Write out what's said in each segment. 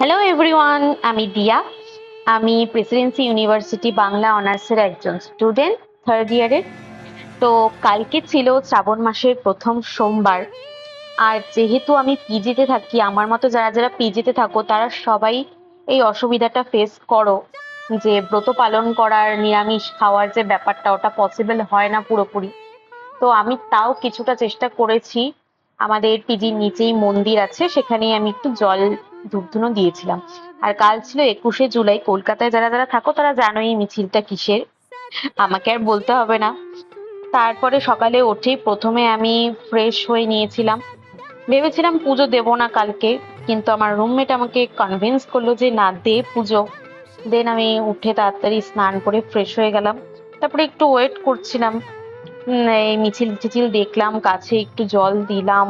Hello everyone, আমি দিয়া। আমি প্রেসিডেন্সি ইউনিভার্সিটি বাংলা অনার্সের একজন স্টুডেন্ট, থার্ড ইয়ারের। তো কালকে ছিল শ্রাবণ মাসের প্রথম সোমবার। আর যেহেতু আমি পিজিতে থাকি, আমার মতো যারা যারা পিজিতে থাকো তারা সবাই এই অসুবিধাটা ফেস করো যে ব্রত পালন করার, নিরামিষ খাওয়ার যে ব্যাপারটা, ওটা পসিবল হয় না পুরোপুরি। তো আমি তাও কিছুটা চেষ্টা করেছি। আমাদের পিজির নিচেই মন্দির আছে, সেখানেই আমি একটু জল ধূপধুনো দিয়েছিলাম। আর কাল ছিল 21শে জুলাই। কলকাতায় যারা যারা থাকো তারা জানোই এই মিছিলটা কিসের, আমাকে আর বলতে হবে না। তারপরে সকালে উঠেই প্রথমে আমি ফ্রেশ হয়ে নিয়েছিলাম। ভেবেছিলাম পুজো দেবো না কালকে, কিন্তু আমার রুমমেট আমাকে কনভিন্স করলো যে না, দে পুজো। দেন আমি উঠে তাড়াতাড়ি স্নান করে ফ্রেশ হয়ে গেলাম। তারপরে একটু ওয়েট করছিলাম। এই মিছিল টিছিল দেখলাম, গাছে একটু জল দিলাম।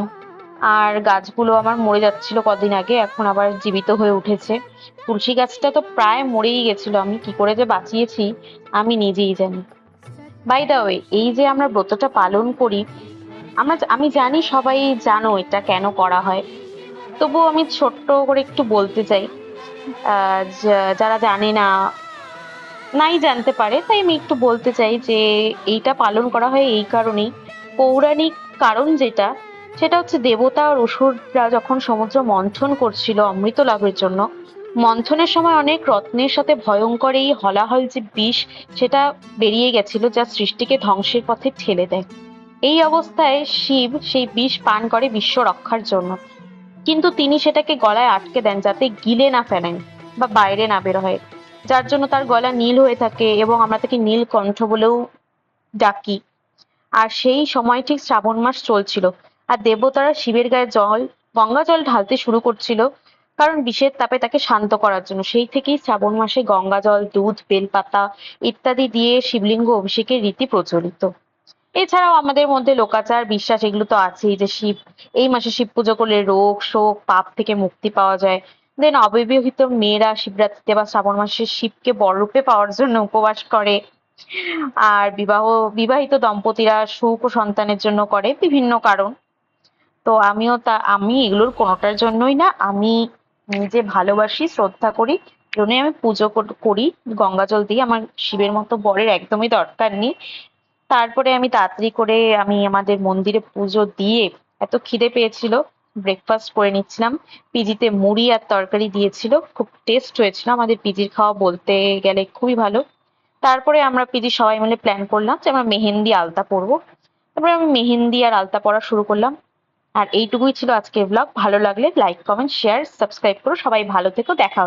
আর গাছগুলো আমার মরে যাচ্ছিল কদিন আগে, এখন আবার জীবিত হয়ে উঠেছে। তুলসী গাছটা তো প্রায় মরেই গেছিল, আমি কি করে যে বাঁচিয়েছি আমি নিজেই জানি। বাই দা ওয়ে, এই যে আমরা ব্রতটা পালন করি, আমি জানি সবাই জানো এটা কেন করা হয়। তবুও আমি ছোট্ট করে একটু বলতে চাই। যারা জানে না, নাই জানতে পারে, তাই আমি একটু বলতে চাই যে এইটা পালন করা হয় এই কারণেই। পৌরাণিক কারণ যেটা, সেটা হচ্ছে দেবতা আর অসুররা যখন সমুদ্র মন্থন করছিল অমৃত লাভের জন্য, মন্থনের সময় অনেক রত্নের সাথে ভয়ঙ্কর এই হলাহল যে বিষ, সেটা বেরিয়ে গেছিল, যা সৃষ্টিকে ধ্বংসের পথে ঠেলে দেয়। এই অবস্থায় শিব সেই বিষ পান করে বিশ্ব রক্ষার জন্য, কিন্তু তিনি সেটাকে গলায় আটকে দেন যাতে গিলে না ফেলেন বা বাইরে না বের হয়। যার জন্য তার গলা নীল হয়ে থাকে এবং আমরা তাকে নীলকণ্ঠ বলেও ডাকি। আর সেই সময় ঠিক শ্রাবণ মাস চলছিল, আর দেবতারা শিবের গায়ে গঙ্গা জল ঢালতে শুরু করছিল, কারণ বিষের তাপে তাকে শান্ত করার জন্য। সেই থেকেই শ্রাবণ মাসে গঙ্গা জল, দুধ, বেলপাতা ইত্যাদি দিয়ে শিবলিঙ্গ অভিষেকের রীতি প্রচলিত। এছাড়াও আমাদের মধ্যে লোকাচার, বিশ্বাস এগুলো তো আছেই যে এই মাসে শিব পুজো করলে রোগ শোক পাপ থেকে মুক্তি পাওয়া যায়। দেন অবিবাহিত মেয়েরা শিবরাত্রিতে বা শ্রাবণ মাসে শিবকে বররূপে পাওয়ার জন্য উপবাস করে। আর বিবাহিত দম্পতিরা সুখ ও সন্তানের জন্য করে বিভিন্ন কারণ। তো আমি এগুলোর কোনোটার জন্যই না, আমি নিজে ভালোবাসি, শ্রদ্ধা করি, জন্যই আমি পুজো করি গঙ্গা জল দিয়ে। আমার শিবের মতো বরের একদমই দরকার নেই। তারপরে আমি তাড়াতাড়ি করে আমি আমাদের মন্দিরে পুজো দিয়ে, এত খিদে পেয়েছিল, ব্রেকফাস্ট করে নিচ্ছিলাম। পিজিতে মুড়ি আর তরকারি দিয়েছিল, খুব টেস্ট হয়েছিল। আমাদের পিজির খাওয়া বলতে গেলে খুবই ভালো। তারপরে আমরা পিজির সবাই মিলে প্ল্যান করলাম যে আমরা মেহেন্দি আলতা পরবো। তারপরে আমি মেহেন্দি আর আলতা পরা শুরু করলাম। আর এইটুকুই ছিল আজকের ব্লগ। ভালো লাগলে লাইক, কমেন্ট, শেয়ার, সাবস্ক্রাইব করো। সবাই ভালো থেকো, দেখা হচ্ছে।